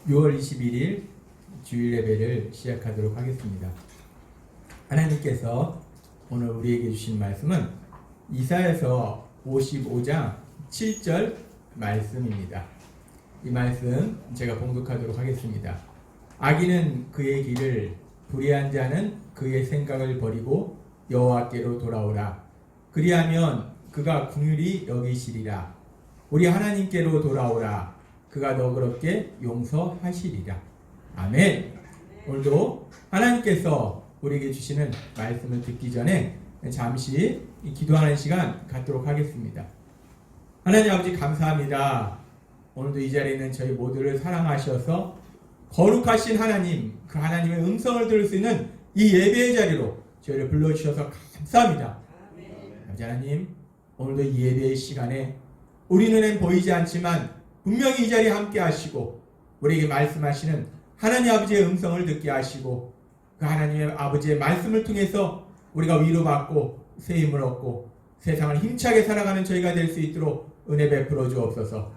6월 21일 주일 예배를 시작하도록 하겠습니다. 하나님께서 오늘 우리에게 주신 말씀은 이사야서 55장 7절 말씀입니다. 이 말씀 제가 봉독하도록 하겠습니다. 악인은 그의 길을, 불의한 자는 그의 생각을 버리고 여호와께로 돌아오라. 그리하면 그가 긍휼히 여기시리라. 우리 하나님께로 돌아오라. 그가 너그럽게 용서하시리라. 아멘. 오늘도 하나님께서 우리에게 주시는 말씀을 듣기 전에 잠시 기도하는 시간 갖도록 하겠습니다. 하나님 아버지 감사합니다. 오늘도 이 자리에 있는 저희 모두를 사랑하셔서 거룩하신 하나님, 그 하나님의 음성을 들을 수 있는 이 예배의 자리로 저희를 불러주셔서 감사합니다. 아버지 하나님, 오늘도 이 예배의 시간에 우리 눈엔 보이지 않지만 분명히 이 자리에 함께 하시고 우리에게 말씀하시는 하나님 아버지의 음성을 듣게 하시고 그 하나님의 아버지의 말씀을 통해서 우리가 위로받고 세임을 얻고 세상을 힘차게 살아가는 저희가 될 수 있도록 은혜 베풀어 주옵소서.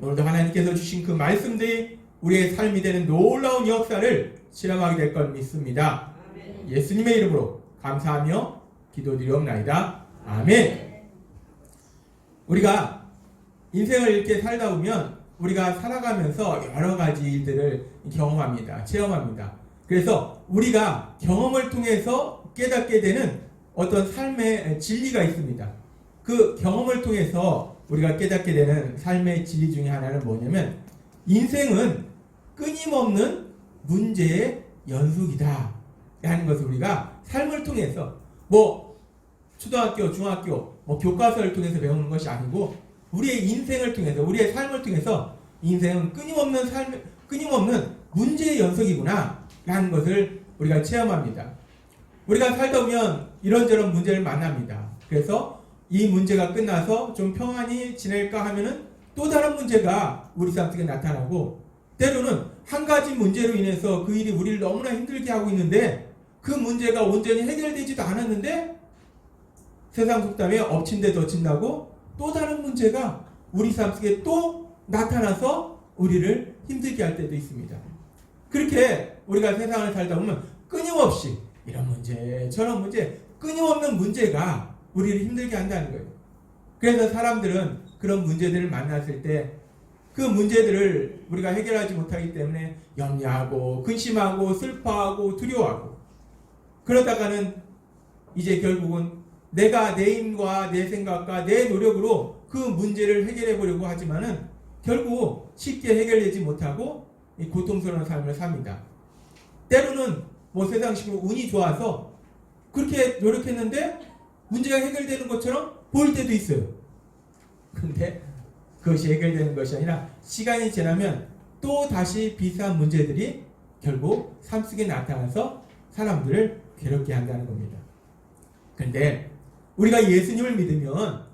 오늘도 하나님께서 주신 그 말씀들이 우리의 삶이 되는 놀라운 역사를 실험하게 될 걸 믿습니다. 예수님의 이름으로 감사하며 기도드리옵나이다. 아멘. 우리가 인생을 이렇게 살다 보면 우리가 살아가면서 여러 가지 일들을 경험합니다. 체험합니다. 그래서 우리가 경험을 통해서 깨닫게 되는 어떤 삶의 진리가 있습니다. 그 경험을 통해서 우리가 깨닫게 되는 삶의 진리 중에 하나는 뭐냐면 인생은 끊임없는 문제의 연속이다 라는 것을 우리가 삶을 통해서 초등학교, 중학교, 교과서를 통해서 배우는 것이 아니고 우리의 인생을 통해서, 우리의 삶을 통해서 인생은 끊임없는 문제의 연속이구나 라는 것을 우리가 체험합니다. 우리가 살다 보면 이런저런 문제를 만납니다. 그래서 이 문제가 끝나서 좀 평안히 지낼까 하면은 또 다른 문제가 우리 삶 속에 나타나고, 때로는 한 가지 문제로 인해서 그 일이 우리를 너무나 힘들게 하고 있는데 그 문제가 온전히 해결되지도 않았는데 세상 속담에 엎친 데 덮친다고 또 다른 문제가 우리 삶 속에 또 나타나서 우리를 힘들게 할 때도 있습니다. 그렇게 우리가 세상을 살다 보면 끊임없이 이런 문제, 저런 문제, 끊임없는 문제가 우리를 힘들게 한다는 거예요. 그래서 사람들은 그런 문제들을 만났을 때 그 문제들을 우리가 해결하지 못하기 때문에 염려하고 근심하고 슬퍼하고 두려워하고, 그러다가는 이제 결국은 내가 내 힘과 내 생각과 내 노력으로 그 문제를 해결해 보려고 하지만은 결국 쉽게 해결되지 못하고 고통스러운 삶을 삽니다. 때로는 세상식으로 운이 좋아서 그렇게 노력했는데 문제가 해결되는 것처럼 보일 때도 있어요. 근데 그것이 해결되는 것이 아니라 시간이 지나면 또 다시 비슷한 문제들이 결국 삶 속에 나타나서 사람들을 괴롭게 한다는 겁니다. 근데 우리가 예수님을 믿으면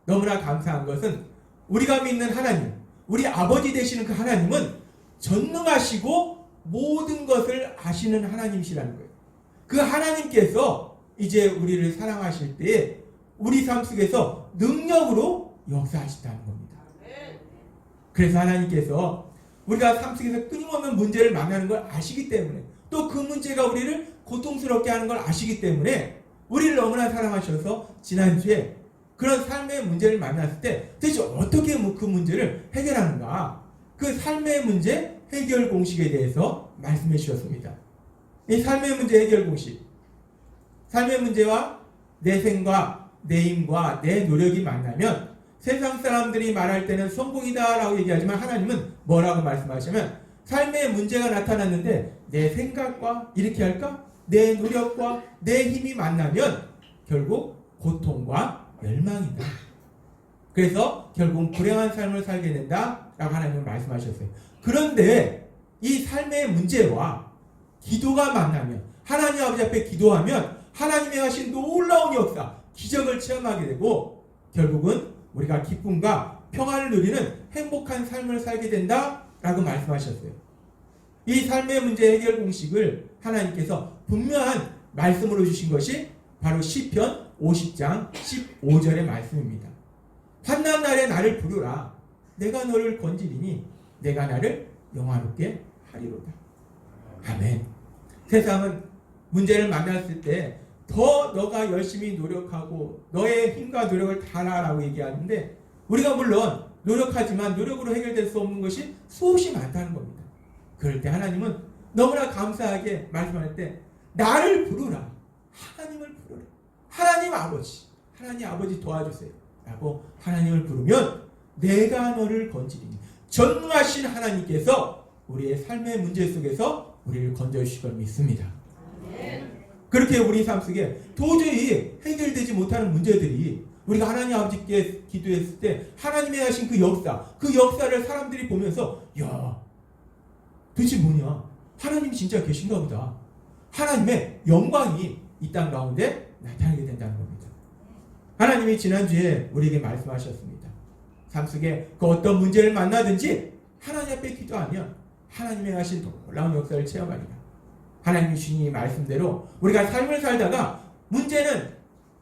너무나 감사한 것은 우리가 믿는 하나님, 우리 아버지 되시는 그 하나님은 전능하시고 모든 것을 아시는 하나님이시라는 거예요. 그 하나님께서 이제 우리를 사랑하실 때 우리 삶 속에서 능력으로 역사하신다는 겁니다. 그래서 하나님께서 우리가 삶 속에서 끊임없는 문제를 만나는 걸 아시기 때문에, 또 그 문제가 우리를 고통스럽게 하는 걸 아시기 때문에 우리를 너무나 사랑하셔서 지난주에 그런 삶의 문제를 만났을 때 대체 어떻게 그 문제를 해결하는가, 그 삶의 문제 해결 공식에 대해서 말씀해 주셨습니다. 이 삶의 문제 해결 공식, 삶의 문제와 내 생각, 내 힘과 내 노력이 만나면 세상 사람들이 말할 때는 성공이다 라고 얘기하지만 하나님은 뭐라고 말씀하시면 삶의 문제가 나타났는데 내 생각과 이렇게 할까? 내 노력과 내 힘이 만나면 결국 고통과 멸망이다. 그래서 결국 불행한 삶을 살게 된다 라고 하나님은 말씀하셨어요. 그런데 이 삶의 문제와 기도가 만나면, 하나님 아버지 앞에 기도하면 하나님이 하신 놀라운 역사, 기적을 체험하게 되고 결국은 우리가 기쁨과 평안을 누리는 행복한 삶을 살게 된다 라고 말씀하셨어요. 이 삶의 문제 해결 공식을 하나님께서 분명한 말씀으로 주신 것이 바로 시편 50장 15절의 말씀입니다. 환난 날에 나를 부르라. 내가 너를 건지리니 내가 나를 영화롭게 하리로다. 아멘. 세상은 문제를 만났을 때 더 너가 열심히 노력하고 너의 힘과 노력을 다하라고 얘기하는데, 우리가 물론 노력하지만 노력으로 해결될 수 없는 것이 수없이 많다는 겁니다. 그럴 때 하나님은 너무나 감사하게 말씀할 때 나를 부르라, 하나님을 부르라, 하나님 아버지 도와주세요 라고 하나님을 부르면 내가 너를 건지리니, 전능하신 하나님께서 우리의 삶의 문제 속에서 우리를 건져주실 걸 믿습니다. 그렇게 우리 삶 속에 도저히 해결되지 못하는 문제들이 우리가 하나님 아버지께 기도했을 때 하나님이 하신 그 역사를 사람들이 보면서, 야, 도대체 뭐냐, 하나님 진짜 계신가 보다, 하나님의 영광이 이 땅 가운데 나타나게 된다는 겁니다. 하나님이 지난주에 우리에게 말씀하셨습니다. 삶 속에 그 어떤 문제를 만나든지 하나님 앞에 기도하면 하나님의 하신 놀라운 역사를 체험하리라. 하나님이 주신 이 말씀대로 우리가 삶을 살다가 문제는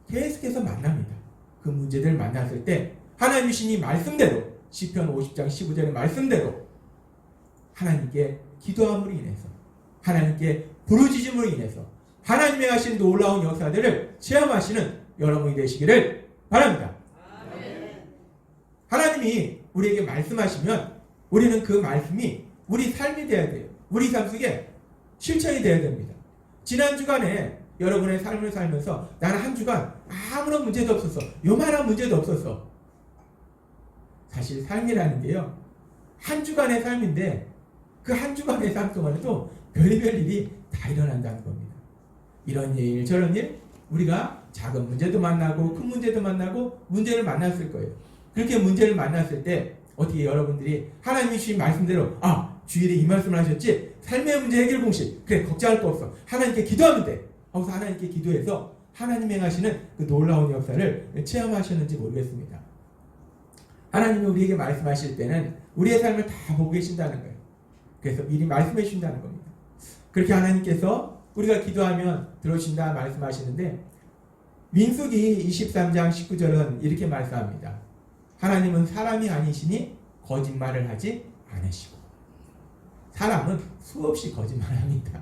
계속해서 만납니다. 그 문제들 만났을 때 하나님이 주신 이 말씀대로, 시편 50장 15절의 말씀대로 하나님께 기도함으로 인해서, 하나님께 부르짖음으로 인해서 하나님의 하신 놀라운 역사들을 체험하시는 여러분이 되시기를 바랍니다. 아멘. 하나님이 우리에게 말씀하시면 우리는 그 말씀이 우리 삶이 되어야 돼요. 우리 삶 속에 실천이 되어야 됩니다. 지난 주간에 여러분의 삶을 살면서 나는 한 주간 아무런 문제도 없었어, 요만한 문제도 없었어. 사실 삶이라는 게요, 한 주간의 삶인데 그 한 주간의 삶 동안에도 별의별 일이 다 일어난다는 겁니다. 이런 일 저런 일, 우리가 작은 문제도 만나고 큰 문제도 만나고 문제를 만났을 거예요. 그렇게 문제를 만났을 때 어떻게 여러분들이 하나님이 주신 말씀대로, 주일에 이 말씀을 하셨지, 삶의 문제 해결 공식, 그래 걱정할 거 없어, 하나님께 기도하면 돼 하고서 하나님께 기도해서 하나님 행하시는 그 놀라운 역사를 체험하셨는지 모르겠습니다. 하나님이 우리에게 말씀하실 때는 우리의 삶을 다 보고 계신다는 거예요. 그래서 미리 말씀해 주신다는 겁니다. 그렇게 하나님께서 우리가 기도하면 들어주신다 말씀하시는데, 민수기 23장 19절은 이렇게 말씀합니다. 하나님은 사람이 아니시니 거짓말을 하지 않으시고. 사람은 수없이 거짓말합니다.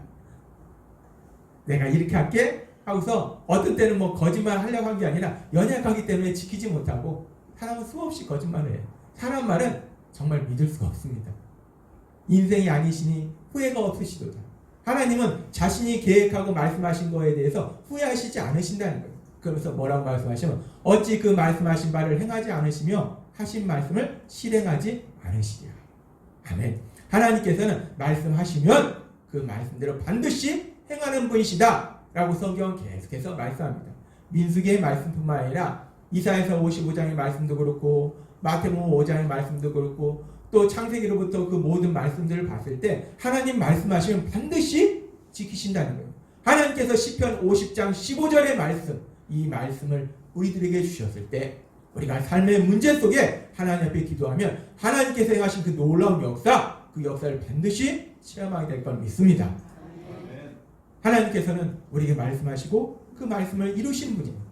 내가 이렇게 할게 하고서 어떤 때는 거짓말 하려고 한 게 아니라 연약하기 때문에 지키지 못하고, 사람은 수없이 거짓말을 해요. 사람 말은 정말 믿을 수가 없습니다. 인생이 아니시니 후회가 없으시도다. 하나님은 자신이 계획하고 말씀하신 거에 대해서 후회하시지 않으신다는 거예요. 그러면서 뭐라고 말씀하시면, 어찌 그 말씀하신 바를 행하지 않으시며 하신 말씀을 실행하지 않으시랴. 아멘. 하나님께서는 말씀하시면 그 말씀대로 반드시 행하는 분이시다 라고 성경은 계속해서 말씀합니다. 민수기의 말씀뿐만 아니라 이사야서 55장의 말씀도 그렇고 마태복음 5장의 말씀도 그렇고 또 창세기로부터 그 모든 말씀들을 봤을 때 하나님 말씀하시면 반드시 지키신다는 거예요. 하나님께서 시편 50장 15절의 말씀, 이 말씀을 우리들에게 주셨을 때 우리가 삶의 문제 속에 하나님 앞에 기도하면 하나님께서 행하신 그 놀라운 역사, 그 역사를 반드시 체험하게 될 걸 믿습니다. 하나님께서는 우리에게 말씀하시고 그 말씀을 이루신 분입니다.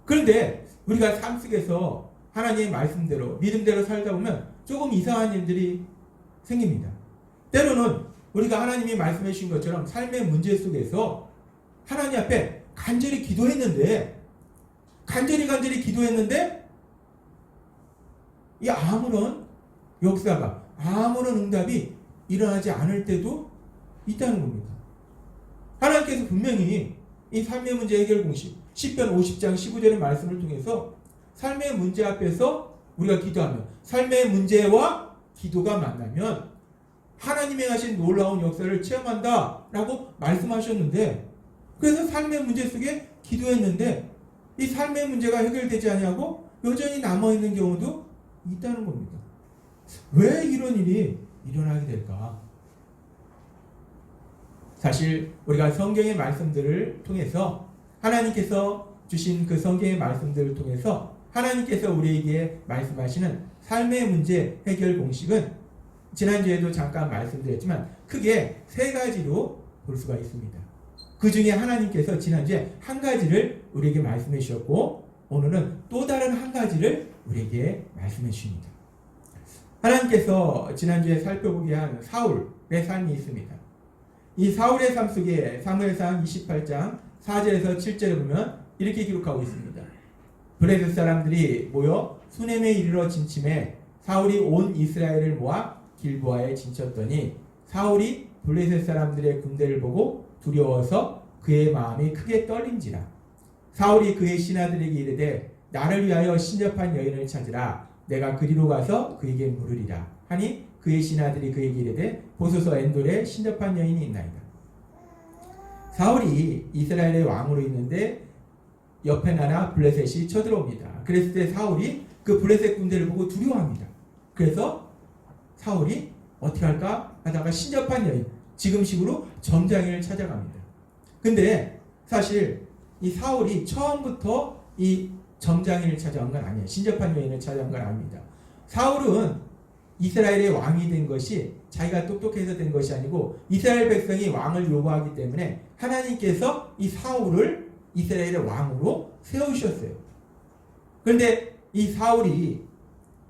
그런데 우리가 삶 속에서 하나님의 말씀대로 믿음대로 살다 보면 조금 이상한 일들이 생깁니다. 때로는 우리가 하나님이 말씀해 주신 것처럼 삶의 문제 속에서 하나님 앞에 간절히 기도했는데 이 아무런 역사가, 아무런 응답이 일어나지 않을 때도 있다는 겁니다. 하나님께서 분명히 이 삶의 문제 해결 공식, 시편 50장 15절의 말씀을 통해서 삶의 문제 앞에서 우리가 기도하면, 삶의 문제와 기도가 만나면 하나님이 하신 놀라운 역사를 체험한다 라고 말씀하셨는데, 그래서 삶의 문제 속에 기도했는데 이 삶의 문제가 해결되지 않냐고 여전히 남아있는 경우도 있다는 겁니다. 왜 이런 일이 일어나게 될까? 사실 우리가 성경의 말씀들을 통해서, 하나님께서 주신 그 성경의 말씀들을 통해서 하나님께서 우리에게 말씀하시는 삶의 문제 해결 공식은 지난주에도 잠깐 말씀드렸지만 크게 세 가지로 볼 수가 있습니다. 그 중에 하나님께서 지난주에 한 가지를 우리에게 말씀해 주셨고, 오늘은 또 다른 한 가지를 우리에게 말씀해 주십니다. 하나님께서 지난주에 살펴보게 한 사울의 삶이 있습니다. 이 사울의 삶 속에 사무엘상 28장 4절에서 7절에 보면 이렇게 기록하고 있습니다. 블레셋 사람들이 모여 수넴에 이르러 진침해 사울이 온 이스라엘을 모아 길보아에 진쳤더니 사울이 블레셋 사람들의 군대를 보고 두려워서 그의 마음이 크게 떨린지라. 사울이 그의 신하들에게 이르되 나를 위하여 신접한 여인을 찾으라. 내가 그리로 가서 그에게 물으리라 하니 그의 신하들이 그에게 이르되 보소서 엔돌에 신접한 여인이 있나이다. 사울이 이스라엘의 왕으로 있는데 옆에 나라 블레셋이 쳐들어옵니다. 그랬을 때 사울이 그 블레셋 군대를 보고 두려워합니다. 그래서 사울이 어떻게 할까 하다가 신접한 여인, 지금식으로 점장이를 찾아갑니다. 근데 사실 이 사울이 처음부터 이 점장이를 찾아간 건 아니에요. 신접한 여인을 찾아간 건 아닙니다. 사울은 이스라엘의 왕이 된 것이 자기가 똑똑해서 된 것이 아니고 이스라엘 백성이 왕을 요구하기 때문에 하나님께서 이 사울을 이스라엘의 왕으로 세우셨어요. 그런데 이 사울이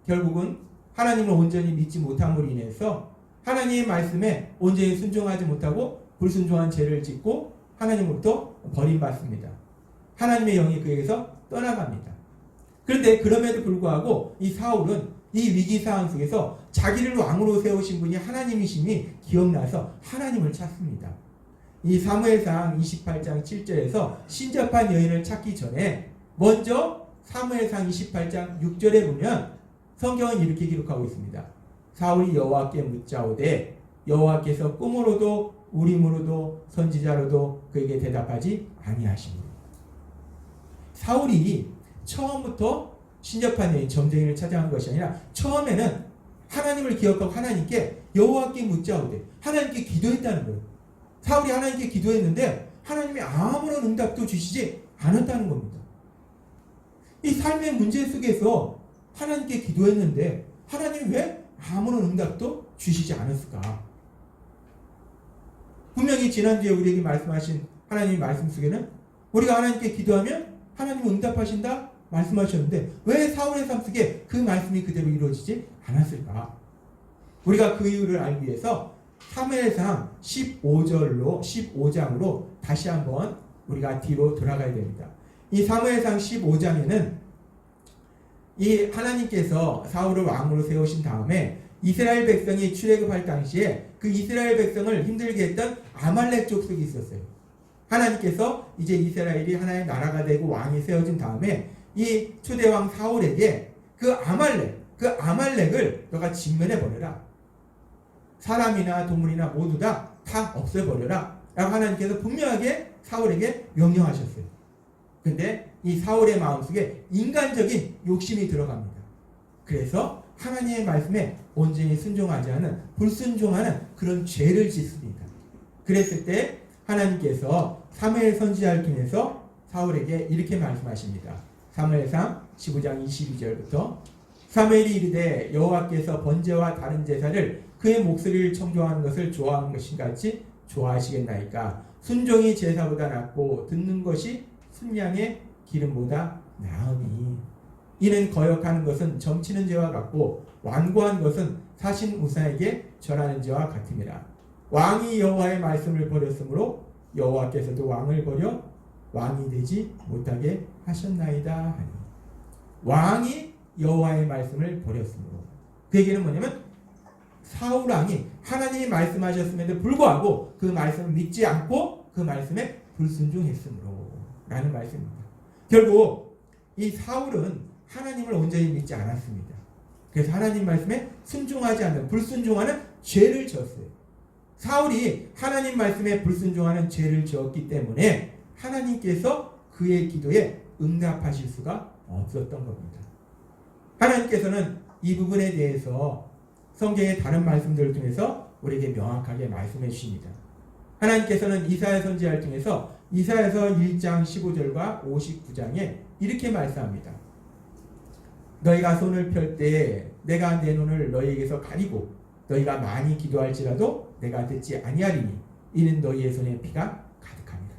결국은 하나님을 온전히 믿지 못함으로 인해서 하나님의 말씀에 온전히 순종하지 못하고 불순종한 죄를 짓고 하나님으로부터 버림받습니다. 하나님의 영이 그에게서 떠나갑니다. 그런데 그럼에도 불구하고 이 사울은 이 위기 상황 속에서 자기를 왕으로 세우신 분이 하나님이심이 기억나서 하나님을 찾습니다. 이 사무엘상 28장 7절에서 신접한 여인을 찾기 전에 먼저 사무엘상 28장 6절에 보면 성경은 이렇게 기록하고 있습니다. 사울이 여호와께 묻자오되 여호와께서 꿈으로도 우림으로도 선지자로도 그에게 대답하지 아니하시니. 사울이 처음부터 신접한 여인 점쟁이를 찾아간 것이 아니라 처음에는 하나님을 기억하고 하나님께 여호와께 묻자오되 하나님께 기도했다는 거예요. 사울이 하나님께 기도했는데 하나님이 아무런 응답도 주시지 않았다는 겁니다. 이 삶의 문제 속에서 하나님께 기도했는데 하나님이 왜 아무런 응답도 주시지 않았을까? 분명히 지난주에 우리에게 말씀하신 하나님의 말씀 속에는 우리가 하나님께 기도하면 하나님이 응답하신다 말씀하셨는데 왜 사울의 삶 속에 그 말씀이 그대로 이루어지지 않았을까? 우리가 그 이유를 알기 위해서 사무엘상 15장으로 다시 한번 우리가 뒤로 돌아가야 됩니다. 이 사무엘상 15장에는 이 하나님께서 사울을 왕으로 세우신 다음에 이스라엘 백성이 출애굽할 당시에 그 이스라엘 백성을 힘들게 했던 아말렉 족속이 있었어요. 하나님께서 이제 이스라엘이 하나의 나라가 되고 왕이 세워진 다음에 이 초대왕 사울에게 그 아말렉을 너가 진멸해 버려라. 사람이나 동물이나 모두 다 없애버려라. 라고 하나님께서 분명하게 사울에게 명령하셨어요. 근데 이 사울의 마음속에 인간적인 욕심이 들어갑니다. 그래서 하나님의 말씀에 온전히 순종하지 않은 불순종하는 그런 죄를 짓습니다. 그랬을 때 하나님께서 사무엘 선지자를 통해서 사울에게 이렇게 말씀하십니다. 사무엘상 15장 22절부터 사무엘이 이르되 여호와께서 번제와 다른 제사를 그의 목소리를 청종하는 것을 좋아하는 것인 같이 좋아하시겠나이까. 순종이 제사보다 낫고 듣는 것이 순양의 기름보다 나으니. 이는 거역하는 것은 점치는 죄와 같고 완고한 것은 사신 우상에게 절하는 죄와 같음이라. 왕이 여호와의 말씀을 버렸으므로 여호와께서도 왕을 버려 왕이 되지 못하게 하셨나이다 하니. 왕이 여호와의 말씀을 버렸으므로. 그 얘기는 뭐냐면 사울 왕이 하나님이 말씀하셨음에도 불구하고 그 말씀을 믿지 않고 그 말씀에 불순종했으므로 라는 말씀입니다. 결국 이 사울은 하나님을 온전히 믿지 않았습니다. 그래서 하나님 말씀에 순종하지 않는 불순종하는 죄를 지었어요. 사울이 하나님 말씀에 불순종하는 죄를 지었기 때문에 하나님께서 그의 기도에 응답하실 수가 없었던 겁니다. 하나님께서는 이 부분에 대해서 성경의 다른 말씀들을 통해서 우리에게 명확하게 말씀해 주십니다. 하나님께서는 이사야 선지자를 통해서 이사야서 1장 15절과 59장에 이렇게 말씀합니다. 너희가 손을 펼 때에 내가 내 눈을 너희에게서 가리고 너희가 많이 기도할지라도 내가 듣지 아니하리니 이는 너희의 손에 피가 가득합니다.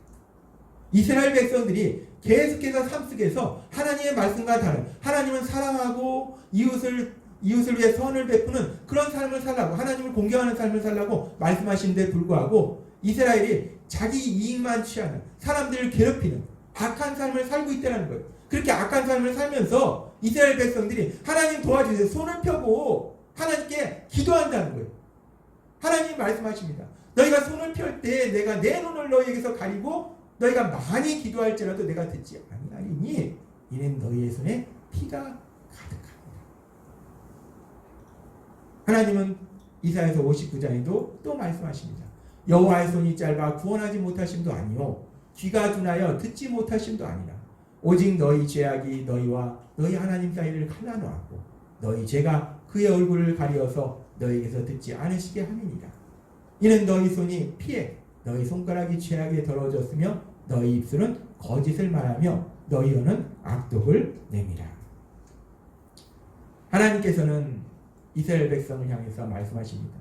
이스라엘 백성들이 계속해서 삶 속에서 하나님의 말씀과 다른 하나님은 사랑하고 이웃을 이웃을 위해 선을 베푸는 그런 삶을 살라고, 하나님을 공경하는 삶을 살라고 말씀하신 데 불구하고 이스라엘이 자기 이익만 취하는, 사람들을 괴롭히는 악한 삶을 살고 있다는 거예요. 그렇게 악한 삶을 살면서 이스라엘 백성들이 하나님 도와주세요, 손을 펴고 하나님께 기도한다는 거예요. 하나님이 말씀하십니다. 너희가 손을 펼 때 내가 내 눈을 너희에게서 가리고 너희가 많이 기도할지라도 내가 듣지 아니하리니 이는 너희의 손에 피가 가득하니라. 하나님은 이사야서 59장에도 또 말씀하십니다. 여호와의 손이 짧아 구원하지 못하심도 아니요 귀가 둔하여 듣지 못하심도 아니라 오직 너희 죄악이 너희와 너희 하나님 사이를 갈라놓았고 너희 죄가 그의 얼굴을 가리어서 너희에게서 듣지 않으시게 함이니라. 이는 너희 손이 피해 너희 손가락이 죄악에 더러워졌으며 너희 입술은 거짓을 말하며 너희 혀는 악독을 내미라. 하나님께서는 이스라엘 백성을 향해서 말씀하십니다.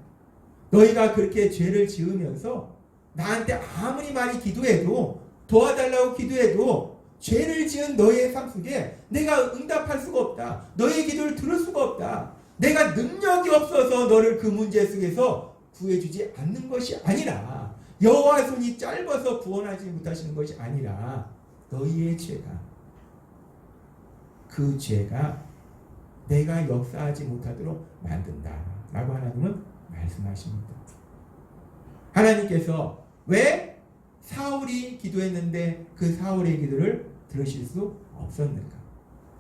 너희가 그렇게 죄를 지으면서 나한테 아무리 많이 기도해도, 도와달라고 기도해도 죄를 지은 너희의 삶 속에 내가 응답할 수가 없다. 너희의 기도를 들을 수가 없다. 내가 능력이 없어서 너를 그 문제 속에서 구해주지 않는 것이 아니라, 여호와의 손이 짧아서 구원하지 못하시는 것이 아니라 너희의 죄가, 그 죄가 내가 역사하지 못하도록 만든다 라고 하나님은 말씀하십니다. 하나님께서 왜 사울이 기도했는데 그 사울의 기도를 들으실 수 없었는가?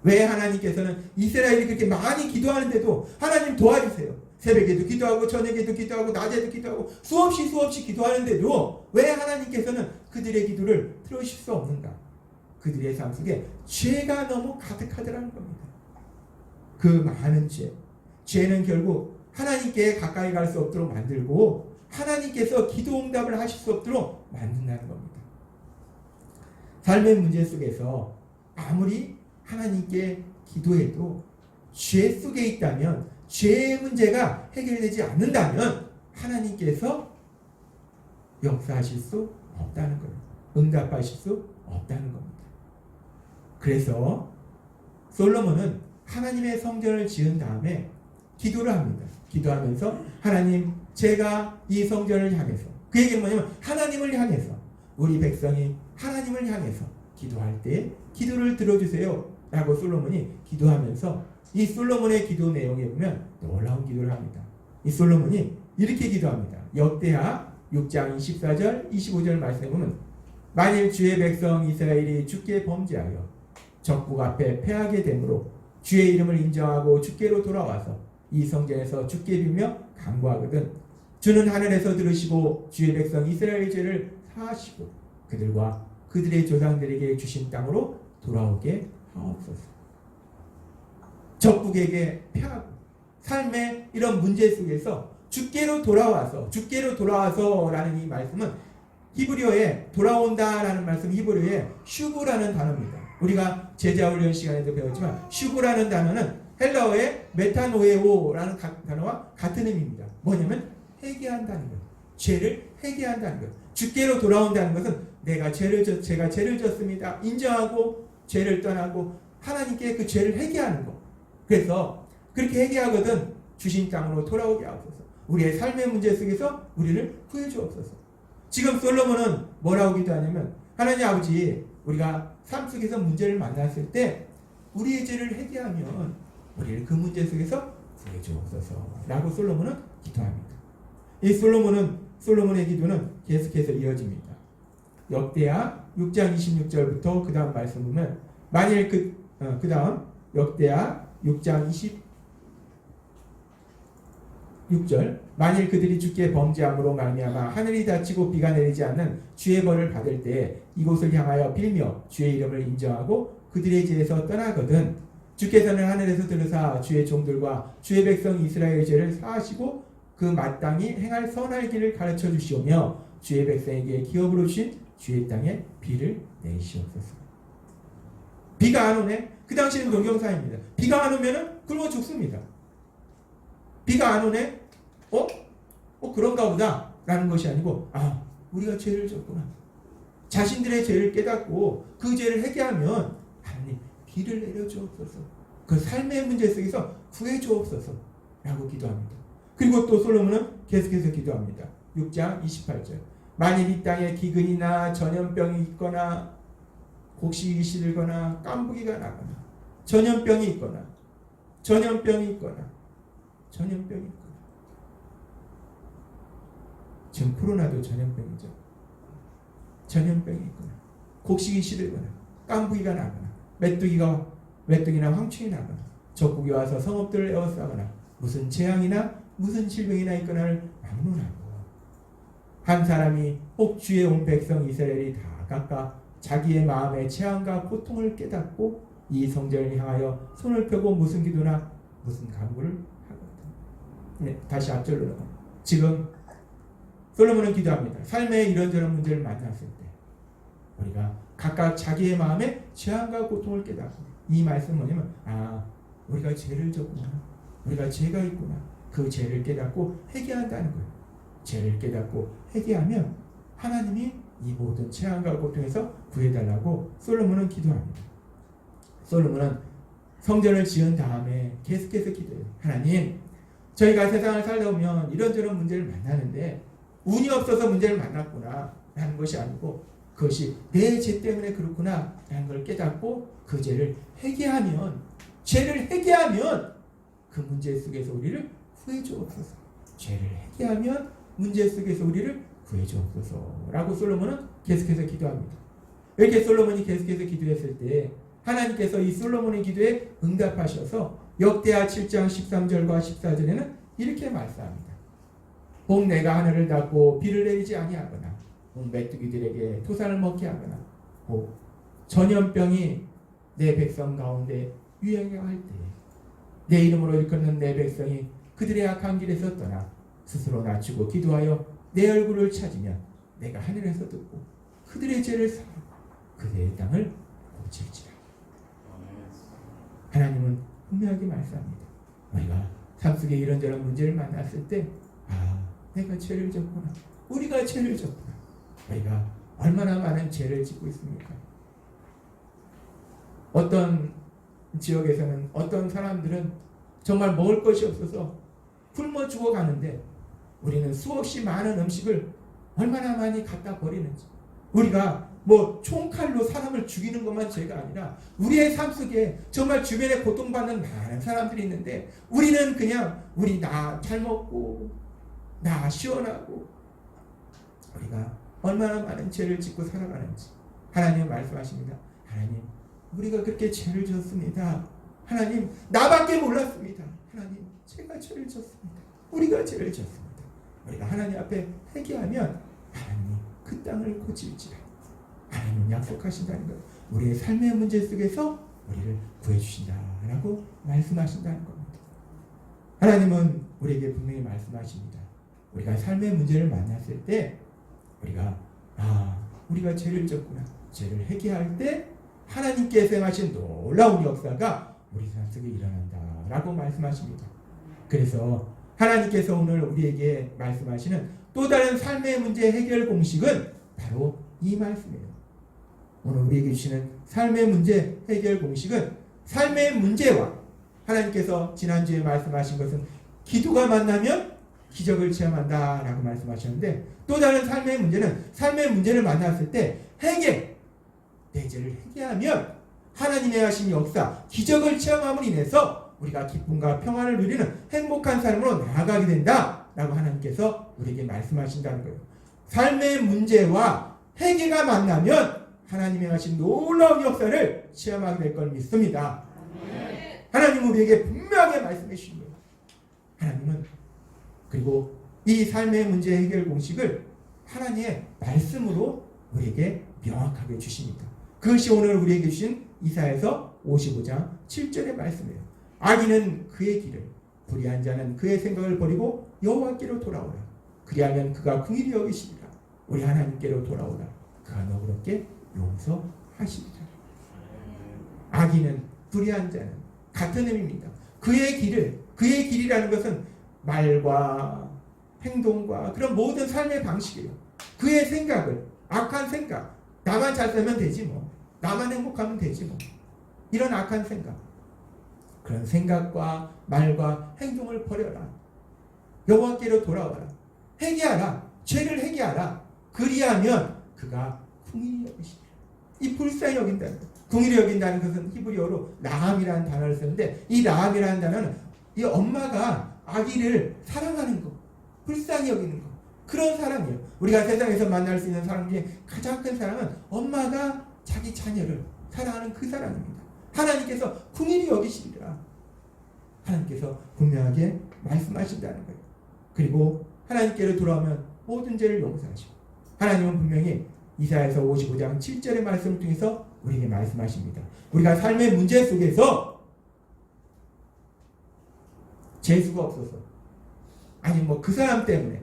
왜 하나님께서는 이스라엘이 그렇게 많이 기도하는데도 하나님 도와주세요, 새벽에도 기도하고 저녁에도 기도하고 낮에도 기도하고 수없이 기도하는데도 왜 하나님께서는 그들의 기도를 들으실 수 없는가? 그들의 삶 속에 죄가 너무 가득하더라는 겁니다. 그 많은 죄는 결국 하나님께 가까이 갈 수 없도록 만들고 하나님께서 기도 응답을 하실 수 없도록 만든다는 겁니다. 삶의 문제 속에서 아무리 하나님께 기도해도 죄 속에 있다면, 죄의 문제가 해결되지 않는다면 하나님께서 역사하실 수 없다는 거예요. 응답하실 수 없다는 겁니다. 그래서 솔로몬은 하나님의 성전을 지은 다음에 기도를 합니다. 기도하면서 하나님, 제가 이 성전을 향해서, 그 얘기는 뭐냐면 하나님을 향해서, 우리 백성이 하나님을 향해서 기도할 때 기도를 들어주세요 라고 솔로몬이 기도하면서, 이 솔로몬의 기도 내용에 보면 놀라운 기도를 합니다. 이 솔로몬이 이렇게 기도합니다. 역대하 6장 24절 25절 말씀에 보면, 만일 주의 백성 이스라엘이 주께 범죄하여 적국 앞에 패하게 되므로 주의 이름을 인정하고 주께로 돌아와서 이 성전에서 주께 빌며 간구하거든 주는 하늘에서 들으시고 주의 백성 이스라엘의 죄를 사하시고 그들과 그들의 조상들에게 주신 땅으로 돌아오게 하옵소서. 적국에게 패하고 삶의 이런 문제 속에서 주께로 돌아와서라는 이 말씀은 히브리어에 돌아온다라는 말씀, 히브리어에 슈브라는 단어입니다. 우리가 제자훈련 시간에도 배웠지만 슈브라는 단어는 헬라어의 메타노에오라는 단어와 같은 의미입니다. 뭐냐면 회개한다는 거예요. 죄를 회개한다는 거예요. 주께로 돌아온다는 것은 제가 죄를 졌습니다, 인정하고 죄를 떠나고 하나님께 그 죄를 회개하는 거. 그래서 그렇게 회개하거든 주신 땅으로 돌아오게 하옵소서. 우리의 삶의 문제 속에서 우리를 구해 주옵소서. 지금 솔로몬은 뭐라고 기도하냐면, 하나님 아버지, 우리가 삶 속에서 문제를 만났을 때 우리의 죄를 회개하면 우리를 그 문제 속에서 구해 주옵소서 라고 솔로몬은 기도합니다. 이 솔로몬의 기도는 계속해서 이어집니다. 역대하 6장 26절부터 그 다음 말씀 보면, 만일 그 다음 역대하 6장 26절, 만일 그들이 주께 범죄함으로 말미암아 하늘이 닫히고 비가 내리지 않는 주의 벌을 받을 때 이곳을 향하여 빌며 주의 이름을 인정하고 그들의 죄에서 떠나거든 주께서는 하늘에서 들으사 주의 종들과 주의 백성 이스라엘의 죄를 사하시고 그 마땅히 행할 선할 길을 가르쳐 주시오며 주의 백성에게 기업으로 주신 주의 땅에 비를 내시옵소서. 비가 안 오네? 그 당시는 동경사입니다. 비가 안 오면은 굶어 죽습니다. 비가 안 오네? 그런가 보다 라는 것이 아니고, 우리가 죄를 졌구나. 자신들의 죄를 깨닫고 그 죄를 회개하면 하나님 비를 내려주옵소서. 그 삶의 문제 속에서 구해주옵소서 라고 기도합니다. 그리고 또 솔로몬은 계속해서 기도합니다. 6장 28절 만일 이 땅에 기근이나 전염병이 있거나 곡식이 시들거나 깐부기가 나거나 전염병이 있거나 지금 코로나도 전염병이죠. 전염병이 있거나 곡식이 시들거나 깐부기가 나거나 메뚜기나 황충이 나거나 적국이 와서 성읍들을 에워싸거나 무슨 재앙이나 무슨 질병이나 있거나를 막론하고 한 사람이 혹 주의 온 백성 이스라엘이 다 각각 자기의 마음의 재앙과 고통을 깨닫고 이 성전을 향하여 손을 펴고 무슨 기도나 무슨 간구를 하거든. 네, 다시 앞절로 넘어. 지금 솔로몬은 기도합니다. 삶의 이런저런 문제를 만났을 때 우리가 각각 자기의 마음의 재앙과 고통을 깨닫고 이 말씀은 뭐냐면 우리가 죄를 졌구나. 우리가 죄가 있구나. 그 죄를 깨닫고 회개한다는 거예요. 죄를 깨닫고 회개하면 하나님이 이 모든 재앙과 고통에서 구해달라고 솔로몬은 기도합니다. 솔로몬은 성전을 지은 다음에 계속해서 기도해요. 하나님, 저희가 세상을 살다 보면 이런저런 문제를 만나는데 운이 없어서 문제를 만났구나 라는 것이 아니고 그것이 내 죄 때문에 그렇구나 라는 걸 깨닫고 그 죄를 회개하면 그 문제 속에서 우리를 구해주옵소서. 죄를 회개하면 문제 속에서 우리를 구해주옵소서 라고 솔로몬은 계속해서 기도합니다. 이렇게 솔로몬이 계속해서 기도했을 때 하나님께서 이 솔로몬의 기도에 응답하셔서 역대하 7장 13절과 14절에는 이렇게 말씀합니다. 혹 내가 하늘을 닫고 비를 내리지 아니하거나 혹 메뚜기들에게 토산을 먹게 하거나 혹 전염병이 내 백성 가운데 유행할 때 내 이름으로 일컫는 내 백성이 그들의 악한 길에서 떠나 스스로 낮추고 기도하여 내 얼굴을 찾으면 내가 하늘에서 듣고 그들의 죄를 사하고 그들의 땅을 고칠지라. 하나님은 분명하게 말씀합니다. 우리가 삶 속에 이런저런 문제를 만났을 때 내가 죄를 졌구나. 우리가 죄를 졌구나. 우리가 얼마나 많은 죄를 짓고 있습니까? 어떤 지역에서는 어떤 사람들은 정말 먹을 것이 없어서 굶어 죽어가는데 우리는 수없이 많은 음식을 얼마나 많이 갖다 버리는지, 우리가 총칼로 사람을 죽이는 것만 죄가 아니라 우리의 삶 속에 정말 주변에 고통받는 많은 사람들이 있는데 우리는 그냥 우리 나 잘 먹고 나 시원하고 우리가 얼마나 많은 죄를 짓고 살아가는지 하나님은 말씀하십니다. 하나님, 우리가 그렇게 죄를 졌습니다. 하나님, 나밖에 몰랐습니다. 하나님, 제가 죄를 졌습니다. 우리가 죄를 졌습니다. 우리가 하나님 앞에 회개하면 하나님이 그 땅을 고칠지라. 하나님은 약속하신다는 것. 우리의 삶의 문제 속에서 우리를 구해주신다라고 말씀하신다는 겁니다. 하나님은 우리에게 분명히 말씀하십니다. 우리가 삶의 문제를 만났을 때 우리가 죄를 졌구나. 죄를 회개할 때 하나님께서 행하신 놀라운 역사가 우리 삶 속에 일어난다라고 말씀하십니다. 그래서 하나님께서 오늘 우리에게 말씀하시는 또 다른 삶의 문제 해결 공식은 바로 이 말씀이에요. 오늘 우리에게 주시는 삶의 문제 해결 공식은 삶의 문제와 하나님께서 지난주에 말씀하신 것은 기도가 만나면 기적을 체험한다라고 말씀하셨는데 또 다른 삶의 문제는 삶의 문제를 만났을 때 내 죄를 회개하면 하나님의 하신 역사, 기적을 체험함으로 인해서 우리가 기쁨과 평안을 누리는 행복한 삶으로 나아가게 된다라고 하나님께서 우리에게 말씀하신다는 거예요. 삶의 문제와 회개가 만나면 하나님의 하신 놀라운 역사를 체험하게 될 걸 믿습니다. 하나님은 우리에게 분명하게 말씀해 주신 거예요. 하나님은 그리고 이 삶의 문제 해결 공식을 하나님의 말씀으로 우리에게 명확하게 주십니다. 그것이 오늘 우리에게 주신 이사야서 55장 7절의 말씀이에요. 악인은 그의 길을, 불의한 자는 그의 생각을 버리고 여호와께로 돌아오라. 그리하면 그가 긍휼히 여기시리라. 우리 하나님께로 돌아오라. 그가 너그럽게 용서하시리라. 악인은, 불의한 자는 같은 의미입니다. 그의 길이라는 것은 말과 행동과 그런 모든 삶의 방식이에요. 그의 생각을, 악한 생각, 나만 잘 살면 되지 뭐, 나만 행복하면 되지 뭐, 이런 악한 생각, 그런 생각과 말과 행동을 버려라. 여호와께로 돌아와라. 회개하라. 죄를 회개하라. 그리하면 그가 긍휼히 여기시리라. 이 불쌍히 여긴다는 것. 긍휼히 여긴다는 것은 히브리어로 라함이라는 단어를 쓰는데, 이 라함이라는 단어는 이 엄마가 아기를 사랑하는 것, 불쌍히 여기는 것, 그런 사랑이에요. 우리가 세상에서 만날 수 있는 사랑 중에 가장 큰 사랑은 엄마가 자기 자녀를 사랑하는 그 사랑입니다. 하나님께서 긍휼히 여기시리라. 하나님께서 분명하게 말씀하신다는 거예요. 그리고 하나님께로 돌아오면 모든 죄를 용서하시고, 하나님은 분명히 이사야서 55장 7절의 말씀을 통해서 우리에게 말씀하십니다. 우리가 삶의 문제 속에서 재수가 없어서, 아니 그 사람 때문에가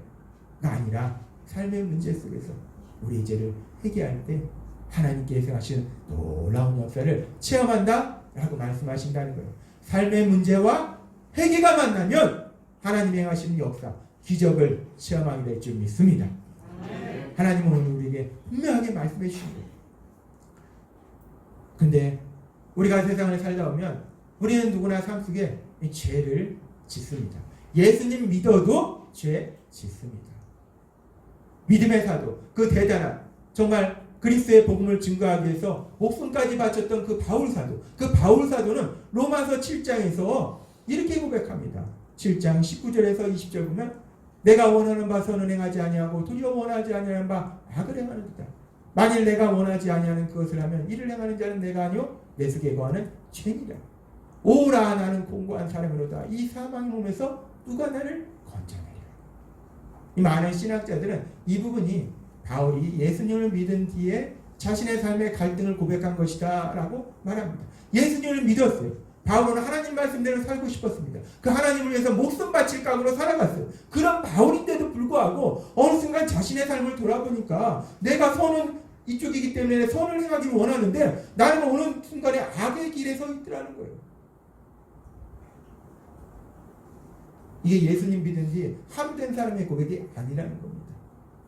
아니라 삶의 문제 속에서 우리의 죄를 회개할 때 하나님께서 하시는 놀라운 역사를 체험한다 라고 말씀하신다는 거예요. 삶의 문제와 회개가 만나면 하나님이 행하시는 역사, 기적을 체험하게 될 줄 믿습니다. 하나님은 오늘 우리에게 분명하게 말씀해 주신 거예요. 근데 우리가 세상을 살다 보면 우리는 누구나 삶 속에 죄를 짓습니다. 예수님 믿어도 죄 짓습니다. 믿음의 사도, 그 대단한 정말 그리스도의 복음을 증거하기 위해서 목숨까지 바쳤던 그 바울 사도, 그 바울 사도는 로마서 7장에서 이렇게 고백합니다. 7장 19절에서 20절 보면 내가 원하는 바 선은 행하지 아니하고 도리어 원하지 아니하는 바 악을 행하는도다. 만일 내가 원하지 아니하는 그것을 하면 이를 행하는 자는 내가 아니요 내 속에 거하는 죄니라. 오라 나는 공고한 사람이로다. 이 사망의 몸에서 누가 나를 건져내리라. 이 많은 신학자들은 이 부분이 바울이 예수님을 믿은 뒤에 자신의 삶의 갈등을 고백한 것이다 라고 말합니다. 예수님을 믿었어요. 바울은 하나님 말씀대로 살고 싶었습니다. 그 하나님을 위해서 목숨 바칠 각오로 살아갔어요. 그런 바울인데도 불구하고 어느 순간 자신의 삶을 돌아보니까 내가 선은 이쪽이기 때문에 선을 행하기를 원하는데 나는 어느 순간에 악의 길에 서 있더라는 거예요. 이게 예수님 믿은 뒤 하루 된 사람의 고백이 아니라는 겁니다.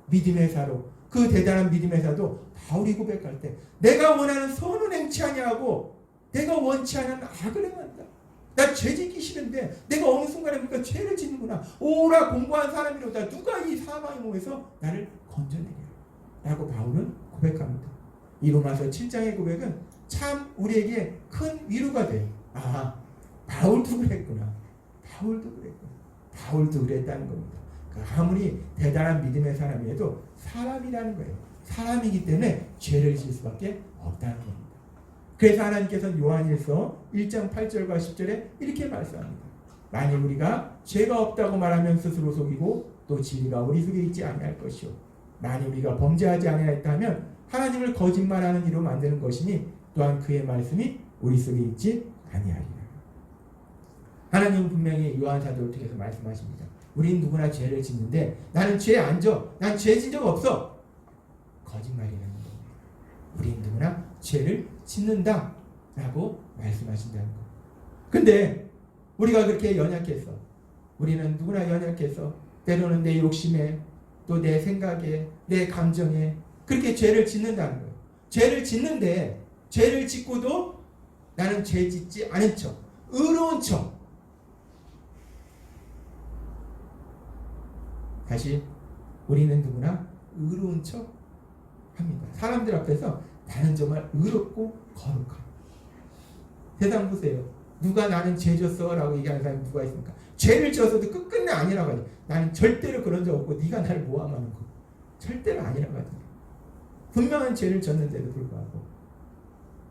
믿음의 사로, 그 대단한 믿음의 사도 바울이 고백할 때 내가 원하는 선은 행치 아니하고 내가 원치 않은 악을 행한다. 나 죄 짓기 싫은데 내가 어느 순간에 보니까 죄를 짓는구나. 오라 공고한 사람이로다. 누가 이 사망의 몸에서 나를 건져내랴 라고 바울은 고백합니다. 이 로마서 7장의 고백은 참 우리에게 큰 위로가 돼요. 아, 바울도 그랬구나. 바울도 그랬구나. 바울도 그랬다는 겁니다. 아무리 대단한 믿음의 사람이어도 사람이라는 거예요. 사람이기 때문에 죄를 지을 수밖에 없다는 겁니다. 그래서 하나님께서는 요한일서 1장 8절과 10절에 이렇게 말씀합니다. 만일 우리가 죄가 없다고 말하면 스스로 속이고 또 진리가 우리 속에 있지 아니할 것이요 만일 우리가 범죄하지 아니하였다 하면 하나님을 거짓말하는 이로 만드는 것이니 또한 그의 말씀이 우리 속에 있지 아니하리라. 하나님은 분명히 요한 사도를 통해서 말씀하십니다. 우리는 누구나 죄를 짓는데 나는 죄 안 져. 난 죄 진 적 없어. 거짓말이라는 겁니다. 우리는 누구나 죄를 짓는다 라고 말씀하신다는 거. 근데 우리가 그렇게 연약해서, 우리는 누구나 연약해서 때로는 내 욕심에 또 내 생각에 내 감정에 그렇게 죄를 짓는다는 거예요. 죄를 짓는데 죄를 짓고도 나는 죄 짓지 않은 척, 의로운 척. 다시 우리는 누구나 의로운 척 합니다. 사람들 앞에서 나는 정말 의롭고 거룩한. 세상 보세요. 누가 나는 죄 졌어 라고 얘기하는 사람이 누가 있습니까? 죄를 지어서도 끝끝내 아니라고 하지. 나는 절대로 그런 적 없고 네가 나를 모함하는 거 절대로 아니라고 하지. 분명한 죄를 졌는데도 불구하고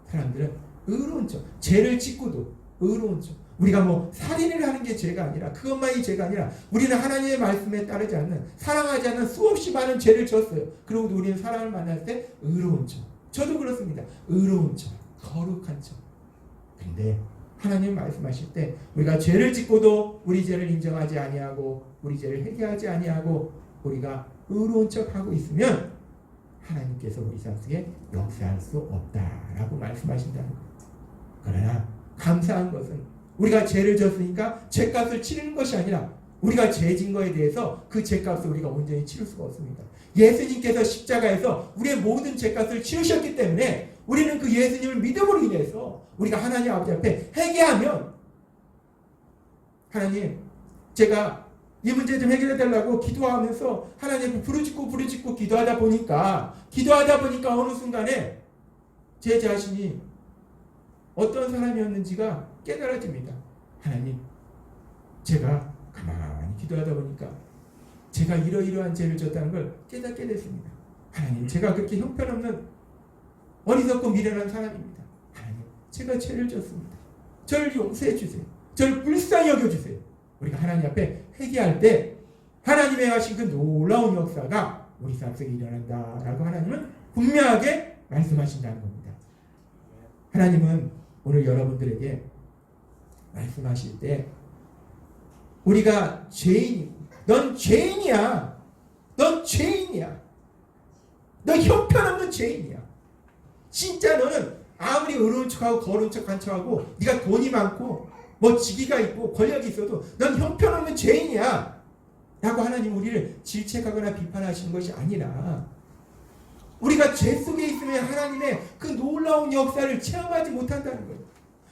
사람들은 의로운 척, 죄를 짓고도 의로운 척. 우리가 살인을 하는 게 죄가 아니라, 그것만이 죄가 아니라 우리는 하나님의 말씀에 따르지 않는, 사랑하지 않는 수없이 많은 죄를 졌어요. 그리고 우리는 사람을 만날 때 의로운 척. 저도 그렇습니다. 의로운 척, 거룩한 척. 근데 하나님 말씀하실 때 우리가 죄를 짓고도 우리 죄를 인정하지 아니하고 우리 죄를 회개하지 아니하고 우리가 의로운 척하고 있으면 하나님께서 우리 삶 속에 역사할 수 없다라고 말씀하신다는 거예요. 그러나 감사한 것은 우리가 죄를 졌으니까 죄값을 치르는 것이 아니라 우리가 죄진 거에 대해서 그 죄값을 우리가 온전히 치를 수가 없습니다. 예수님께서 십자가에서 우리의 모든 죄값을 치르셨기 때문에 우리는 그 예수님을 믿음으로 인해서 우리가 하나님 아버지 앞에 회개하면 하나님, 제가 이 문제 좀 해결해 달라고 기도하면서 하나님 부르짖고 기도하다 보니까 어느 순간에 제 자신이 어떤 사람이었는지가 깨달아집니다. 하나님, 제가 가만히 기도하다 보니까 제가 이러이러한 죄를 졌다는 걸 깨닫게 됐습니다. 하나님, 제가 그렇게 형편없는 어리석고 미련한 사람입니다. 하나님, 제가 죄를 졌습니다. 저를 용서해 주세요. 저를 불쌍히 여겨주세요. 우리가 하나님 앞에 회개할 때 하나님의 하신 그 놀라운 역사가 우리 삶 속에 일어난다라고 하나님은 분명하게 말씀하신다는 겁니다. 하나님은 오늘 여러분들에게 말씀하실 때 우리가 넌 죄인이야. 넌 죄인이야. 너 형편없는 죄인이야. 진짜 너는 아무리 의로운 척하고 거룩한 척한 척하고 네가 돈이 많고 뭐 직위가 있고 권력이 있어도 넌 형편없는 죄인이야 라고 하나님 우리를 질책하거나 비판하시는 것이 아니라 우리가 죄 속에 있으면 하나님의 그 놀라운 역사를 체험하지 못한다는 거예요.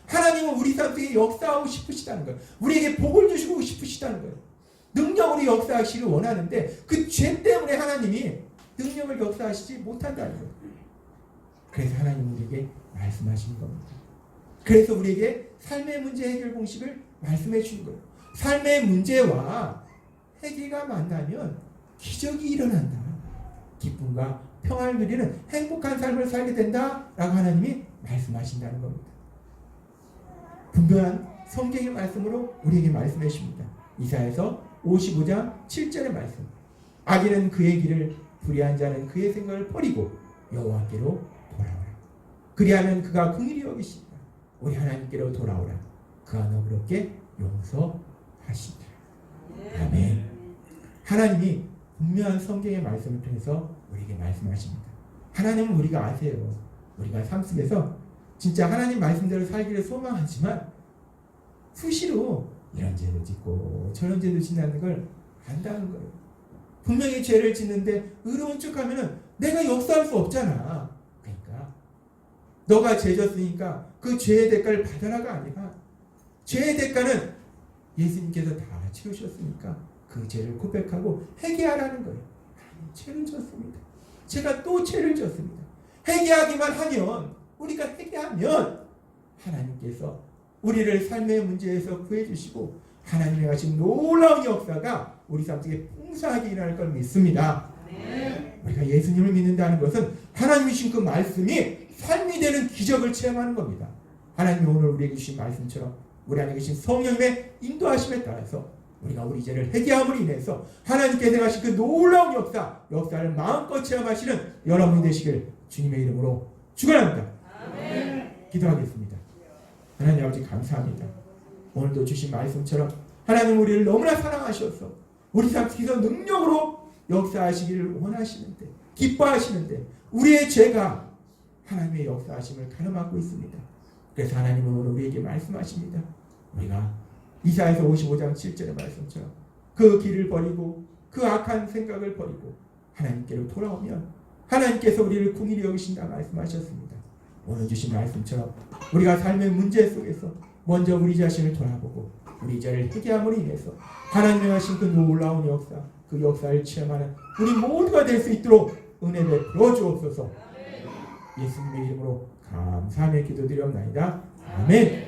하나님은 우리 삶 속에 역사하고 싶으시다는 거예요. 우리에게 복을 주시고 싶으시다는 거예요. 능력으로 역사하시기를 원하는데 그 죄 때문에 하나님이 능력을 역사하시지 못한다는 거예요. 그래서 하나님 우리에게 말씀하시는 겁니다. 그래서 우리에게 삶의 문제 해결 공식을 말씀해 주는 거예요. 삶의 문제와 회개가 만나면 기적이 일어난다. 기쁨과 평안을 누리는 행복한 삶을 살게 된다라고 하나님이 말씀하신다는 겁니다. 분명한 성경의 말씀으로 우리에게 말씀해 주십니다. 이사야서 55장 7절의 말씀. 악인은 그의 길을, 불의한 자는 그의 생각을 버리고 여호와께로 돌아오라. 그리하면 그가 긍휼히 여기시리라. 우리 하나님께로 돌아오라. 그가 너그럽게 용서하시리라. 아멘. 하나님이 분명한 성경의 말씀을 통해서 우리에게 말씀하십니다. 하나님은 우리가 아세요. 우리가 삶 속에서 진짜 하나님 말씀대로 살기를 소망하지만 수시로 이런 죄도 짓고 저런 죄도 짓는 걸 안다는 거예요. 분명히 죄를 짓는데 의로운 척하면은 내가 역사할 수 없잖아. 그러니까 너가 죄 졌으니까 그 죄의 대가를 받아라가 아니라 죄의 대가는 예수님께서 다 채우셨으니까 그 죄를 고백하고 회개하라는 거예요. 죄를 졌습니다. 제가 또 죄를 졌습니다. 회개하기만 하면, 우리가 회개하면 하나님께서 우리를 삶의 문제에서 구해주시고 하나님의 하신 놀라운 역사가 우리 삶 속에 풍성하게 일어날 걸 믿습니다. 우리가 예수님을 믿는다는 것은 하나님이 주신 그 말씀이 삶이 되는 기적을 체험하는 겁니다. 하나님이 오늘 우리에게 주신 말씀처럼 우리 안에 계신 성령님의 인도하심에 따라서 우리가 우리 죄를 회개함으로 인해서 하나님께서 행하신 그 놀라운 역사를 마음껏 체험하시는 여러분이 되시길 주님의 이름으로 축원합니다. 기도하겠습니다. 하나님 아버지 감사합니다. 오늘도 주신 말씀처럼 하나님 우리를 너무나 사랑하셔서 우리 삶 속에서 능력으로 역사하시기를 원하시는데, 기뻐하시는데 우리의 죄가 하나님의 역사하심을 가늠하고 있습니다. 그래서 하나님은 오늘 우리에게 말씀하십니다. 우리가 이사야서 55장 7절의 말씀처럼 그 길을 버리고 그 악한 생각을 버리고 하나님께로 돌아오면 하나님께서 우리를 긍휼히 여기신다 말씀하셨습니다. 오늘 주신 말씀처럼 우리가 삶의 문제 속에서 먼저 우리 자신을 돌아보고 우리 죄를 회개함으로 인해서 하나님의 하신 그 놀라운 역사, 그 역사를 체험하는 우리 모두가 될 수 있도록 은혜 베풀어 주옵소서. 예수님의 이름으로 감사하며 기도드리옵나이다. 아멘.